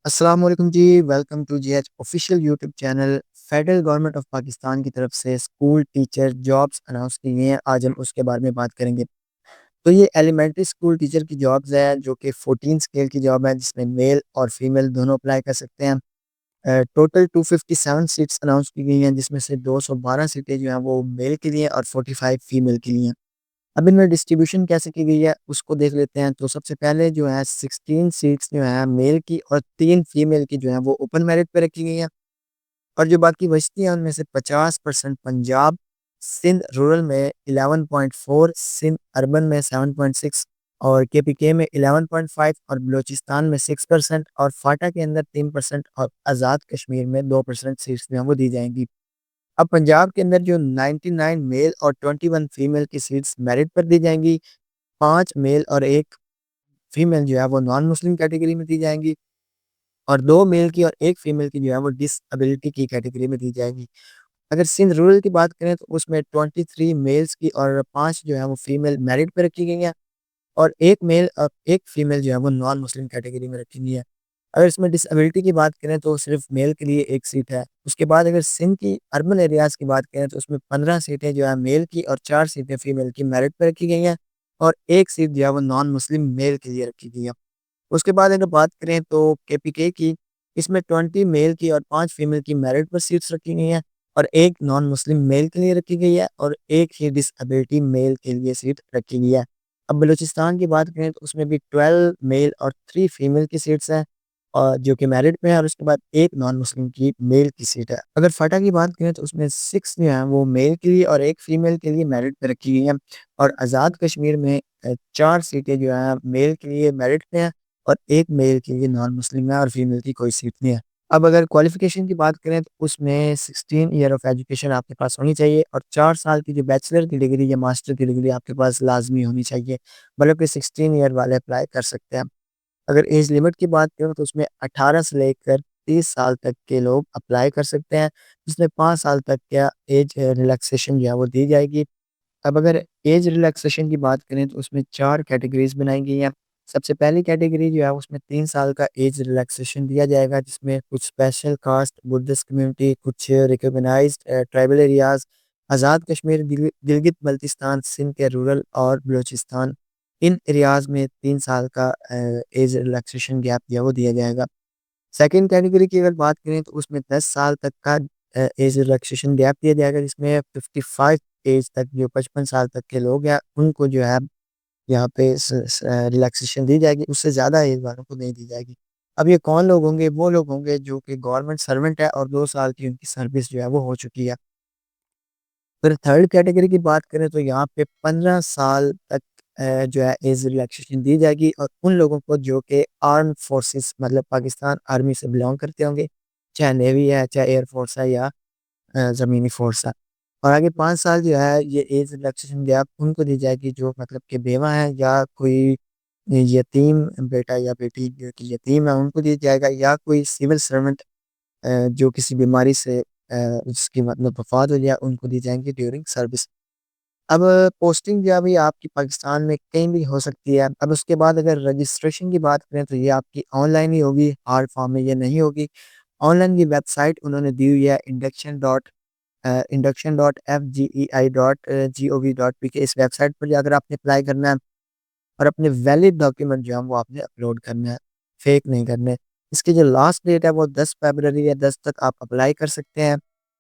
अस्सलाम वालेकुम जी, welcome to GH official YouTube channel. Federal government of Pakistan की तरफ से स्कूल टीचर जॉब्स अनाउंस की गई हैं। आज हम उसके बारे में बात करेंगे। तो ये एलिमेंट्री स्कूल टीचर की जॉब्स है जो कि 14 स्केल की जॉब है, जिसमें मेल और फीमेल दोनों अप्लाई कर सकते हैं। टोटल 257 सीट्स अनाउंस की गई हैं, जिसमें से 212 सीटें जो हैं वो मेल के लिए और 45 फीमेल के लिए हैं। अब इनमें डिस्ट्रीब्यूशन कैसे की गई है उसको देख लेते हैं। तो सबसे पहले जो है 16 सीट्स जो है मेल की और 3 फीमेल की जो है वो ओपन मेरिट पे रखी गई हैं। और जो बाकी बचती हैं उनमें से 50% पंजाब, सिंध रूरल में 11.4, सिंध अर्बन में 7.6 और केपीके में 11.5 और बलूचिस्तान में 6% और फाटा के अंदर 3% और आज़ाद कश्मीर में 2% सीट्स जो हैं वो दी जाएंगी। अब पंजाब के अंदर जो 99 मेल और 21 फीमेल की सीट्स मेरिट पर दी जाएंगी। 5 मेल और 1 फीमेल जो है वो नॉन मुस्लिम कैटेगरी में दी जाएंगी और 2 मेल की और 1 फीमेल की जो है वो डिसएबिलिटी की कैटेगरी में दी जाएगी। अगर सिंध रूरल की बात करें तो उसमें 23 मेल्स की और 5 जो है वो फीमेल मेरिट पे रखी गई हैं और 1 मेल और 1 फीमेल जो है वो नॉन मुस्लिम कैटेगरी में रखी गई है। अगर इसमें डिसेबिलिटी की बात करें तो सिर्फ मेल के लिए 1 सीट है। उसके बाद अगर सिंध की अर्बन एरियाज़ की बात करें तो उसमें 15 सीटें जो है मेल की और 4 सीटें फीमेल की मेरिट पे रखी गई हैं और 1 सीट जो है वो नॉन मुस्लिम मेल के लिए रखी गई है। उसके बाद अगर बात करें तो केपीके की, इसमें 20 मेल की और 5 फीमेल की मेरिट पर सीट्स रखी गई हैं और 1 नॉन मुस्लिम मेल के लिए रखी गई है और 1 ही डिसेबिलिटी मेल के लिए सीट रखी गई है। अब बलूचिस्तान की बात करें तो उसमें भी 12 मेल और 3 फीमेल की सीट्स हैं और जो कि मेरिट में है और उसके बाद 1 नॉन मुस्लिम की मेल की सीट है। अगर फटा की बात करें तो उसमें 6 जो हैं वो मेल के लिए और 1 फीमेल के लिए मेरिट पे रखी गई हैं और आज़ाद कश्मीर में 4 सीटें जो हैं मेल के लिए मेरिट पे हैं और 1 मेल के लिए नॉन मुस्लिम है और फीमेल की कोई सीट नहीं है। अब अगर क्वालिफ़िकेशन की बात करें तो उसमें 16 ईयर ऑफ एजुकेशन आपके पास होनी चाहिए और 4 साल की जो बैचलर की डिग्री या मास्टर की डिग्री आपके पास लाज़मी होनी चाहिए। मतलब कि 16 ईयर वाले अप्लाई कर सकते हैं। अगर एज लिमिट की बात करें तो उसमें 18 से लेकर 30 साल तक के लोग अप्लाई कर सकते हैं, जिसमें 5 साल तक का एज रिलैक्सेशन जो है वो दी जाएगी। अब अगर एज रिलैक्सेशन की बात करें तो उसमें 4 कैटेगरीज़ बनाई गई हैं। सबसे पहली कैटेगरी जो है उसमें 3 साल का एज रिलैक्सेशन दिया जाएगा, जिसमें कुछ स्पेशल कास्ट, बुद्धिस्ट कम्युनिटी, कुछ recognised tribal areas, Azad Kashmir, Gilgit Baltistan, Sindh के रूरल और बलूचिस्तान, इन एरियाज़ में 3 साल का एज रिलैक्सेशन गैप जो है वो दिया जाएगा। सेकंड कैटेगरी की अगर बात करें तो उसमें 10 साल तक का एज रिलैक्सेशन गैप दिया जाएगा, जिसमें 55 एज तक जो 55 साल तक के लोग हैं उनको जो है यहाँ पे रिलैक्सेशन दी जाएगी, उससे ज़्यादा एज वालों को नहीं दी जाएगी। अब ये कौन लोग होंगे? वो लोग होंगे जो कि गवर्नमेंट सर्वेंट है और 2 साल की उनकी सर्विस जो है वो हो चुकी है। फिर थर्ड कैटेगरी की बात करें तो यहाँ पे 15 साल तक जो है एज रिलैक्सेशन दी जाएगी और उन लोगों को जो कि आर्म्ड फोर्सेस मतलब पाकिस्तान आर्मी से बिलोंग करते होंगे, चाहे नेवी है, चाहे एयर फोर्स है या ज़मीनी फोर्स है। और आगे 5 साल जो है ये एज रिलैक्सेशन गैप उनको दी जाएगी जो मतलब कि बेवा हैं या कोई यतीम बेटा या बेटी जो कि यतीम है उनको दिया जाएगा या कोई सिविल सर्वेंट जो किसी बीमारी से उसकी मतलब वफ़ात हो जाए उनको दी जाएँगी ड्यूरिंग सर्विस। अब पोस्टिंग जो है अभी आपकी पाकिस्तान में कहीं भी हो सकती है। अब उसके बाद अगर रजिस्ट्रेशन की बात करें तो ये आपकी ऑनलाइन ही होगी, हार्ड फॉर्म में ये नहीं होगी। ऑनलाइन की वेबसाइट उन्होंने दी हुई है induction.fgei.gov.pk। इस वेबसाइट पर जाकर आपने अप्लाई करना है और अपने वैलिड डॉक्यूमेंट जो हैं वो आपने अपलोड करना है, फेक नहीं करने। इसकी जो लास्ट डेट है वो 10 फरवरी या 10 तक आप अप्लाई कर सकते हैं,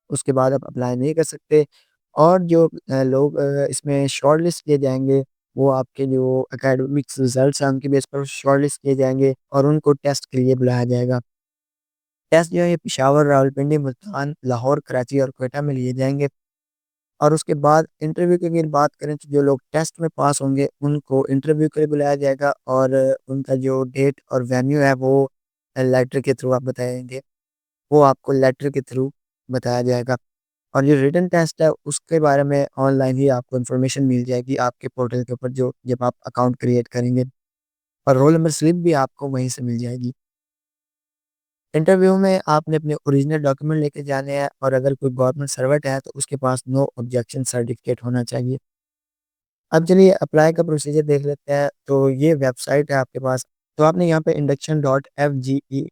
उसके बाद आप अप्लाई नहीं कर सकते। और जो लोग इसमें शॉर्टलिस्ट किए जाएँगे, वो आपके जो एकेडमिक्स रिज़ल्ट्स हैं उनके बेस पर शॉर्टलिस्ट किए जाएँगे और उनको टेस्ट के लिए बुलाया जाएगा। टेस्ट जो है ये पेशावर, रावलपिंडी, मुल्तान, लाहौर, कराची और क्वेटा में लिए जाएँगे। और उसके बाद इंटरव्यू की अगर बात करें तो जो लोग टेस्ट में पास होंगे उनको इंटरव्यू के लिए बुलाया जाएगा और उनका जो डेट और वेन्यू है वो लेटर के थ्रू आप बताएँगे, वो आपको लेटर के थ्रू बताया जाएगा। और जो रिटन टेस्ट है उसके बारे में ऑनलाइन ही आपको इन्फॉर्मेशन मिल जाएगी आपके पोर्टल के ऊपर जो जब आप अकाउंट क्रिएट करेंगे और रोल नंबर स्लिप भी आपको वहीं से मिल जाएगी। इंटरव्यू में आपने अपने ओरिजिनल डॉक्यूमेंट लेके जाने हैं और अगर कोई गवर्नमेंट सर्वेंट है तो उसके पास नो ऑब्जेक्शन सर्टिफिकेट होना चाहिए। अब चलिए अप्लाई का प्रोसीजर देख लेते हैं। तो ये वेबसाइट है आपके पास, तो आपने यहाँ पे induction.fge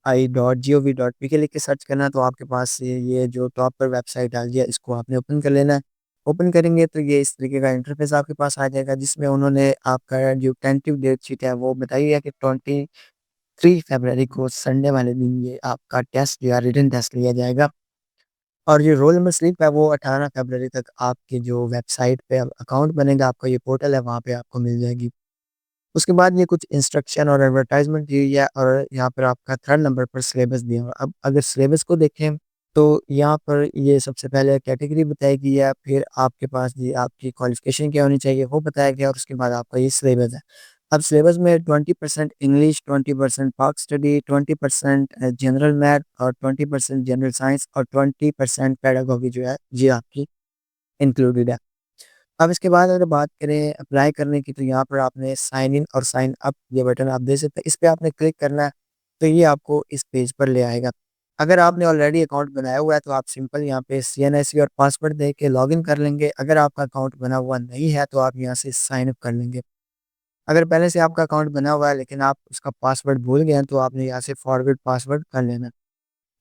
fdi.gov.pk लिख के सर्च करना है तो आपके पास ये जो टॉप पर वेबसाइट आ गई है इसको आपने ओपन कर लेना है। ओपन करेंगे तो ये इस तरीके का इंटरफेस आपके पास आ जाएगा जिसमें उन्होंने आपका जो टेंटेटिव डेट शीट है वो बताई है कि 23 फरवरी को संडे वाले दिन ये आपका टेस्ट या रिटन टेस्ट लिया जाएगा। और जो रोल नंबर स्लिप है वो 18 फरवरी तक आपकी जो वेबसाइट पे अकाउंट बनेगा, आपका ये पोर्टल है वहाँ पे आपको मिल जाएगी। उसके बाद ये कुछ इंस्ट्रक्शन और एडवर्टाइज़मेंट दी हुई है और यहाँ पर आपका थर्ड नंबर पर सिलेबस दिया हुआ है। अब अगर सिलेबस को देखें तो यहाँ पर ये सबसे पहले कैटेगरी बताई गई है, फिर आपके पास ये आपकी क्वालिफ़िकेशन क्या होनी चाहिए वो बताया गया और उसके बाद आपका ये सिलेबस है। अब सिलेबस में 20% इंग्लिश, 20% पाक स्टडी, 20% जनरल मैथ और 20% जनरल साइंस और 20% पेडागोगी जो है ये आपकी इंक्लूडेड है। अब इसके बाद अगर बात करें अप्लाई करने की तो यहाँ पर आपने साइन इन और साइन अप ये बटन आप दे सकते हैं। इस पे आपने क्लिक करना है तो ये आपको इस पेज पर ले आएगा। अगर आपने ऑलरेडी अकाउंट बनाया हुआ है तो आप सिंपल यहाँ पे सीएनआईसी और पासवर्ड दे के लॉगिन कर लेंगे। अगर आपका अकाउंट बना हुआ नहीं है तो आप यहाँ से साइन अप कर लेंगे। अगर पहले से आपका अकाउंट बना हुआ है लेकिन आप उसका पासवर्ड भूल गए हैं तो आपने यहाँ से फॉरगेट पासवर्ड कर लेना।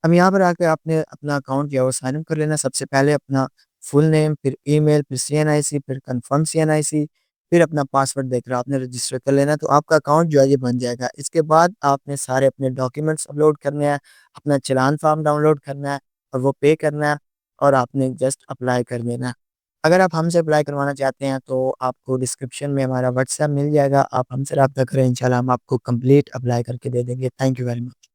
अब यहाँ पर आके आपने अपना अकाउंट जो है वो साइन अप कर लेना। सबसे पहले अपना फुल नेम, फिर ईमेल, फिर सीएनआईसी, फिर कंफर्म सीएनआईसी, फिर अपना पासवर्ड देकर आपने रजिस्टर कर लेना तो आपका अकाउंट जो है ये बन जाएगा। इसके बाद आपने सारे अपने डॉक्यूमेंट्स अपलोड करने हैं, अपना चालान फॉर्म डाउनलोड करना है और वो पे करना है और आपने जस्ट अप्लाई कर देना है। अगर आप हमसे अप्लाई करवाना चाहते हैं तो आपको डिस्क्रिप्शन में हमारा व्हाट्सएप मिल जाएगा, आप हमसे रब्ता करें, इंशाल्लाह हम आपको कंप्लीट अप्लाई करके दे देंगे। Thank you very much.